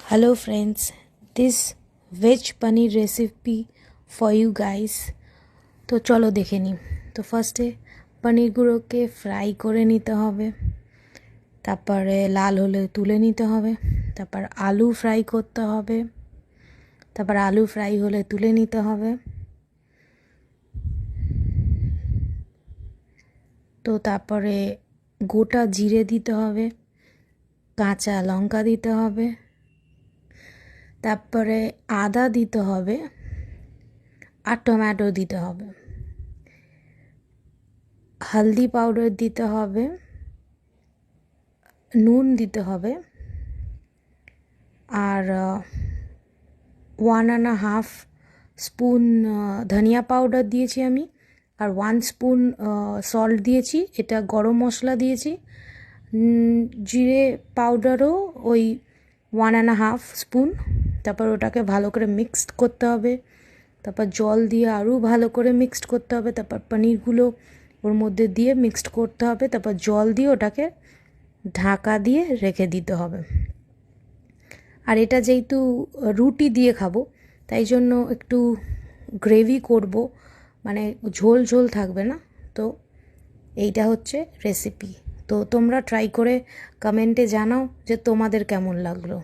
Hello friends, this veg paneer recipe for you guys. তো চলো দেখে নিই। তো ফার্স্টে পনিরগুলোকে ফ্রাই করে নিতে হবে, তারপরে লাল হলে তুলে নিতে হবে, তারপর আলু ফ্রাই করতে হবে, তারপর আলু ফ্রাই হলে তুলে নিতে হবে। তো তারপরে গোটা জিরে দিতে হবে, কাঁচা লঙ্কা দিতে হবে, তারপরে আদা দিতে হবে আর টমেটো দিতে হবে, হলদি পাউডার দিতে হবে, নুন দিতে হবে, আর 1.5 স্পুন ধনিয়া পাউডার দিয়েছি আমি, আর 1 স্পুন সল্ট দিয়েছি, এটা গরম মশলা দিয়েছি। জিরে পাউডারও ওই 1.5 স্পুন। তারপর ওটাকে ভালো করে মিক্সড করতে হবে, তারপর জল দিয়ে আরও ভালো করে মিক্সড করতে হবে, তারপর পনিরগুলো ওর মধ্যে দিয়ে মিক্সড করতে হবে, তারপর জল দিয়ে ওটাকে ঢাকা দিয়ে রেখে দিতে হবে। আর এটা যেহেতু রুটি দিয়ে খাবো তাই জন্য একটু গ্রেভি করব, মানে ঝোল ঝোল থাকবে না। তো এইটা হচ্ছে রেসিপি। তো তোমরা ট্রাই করে কমেন্টে জানাও যে তোমাদের কেমন লাগলো।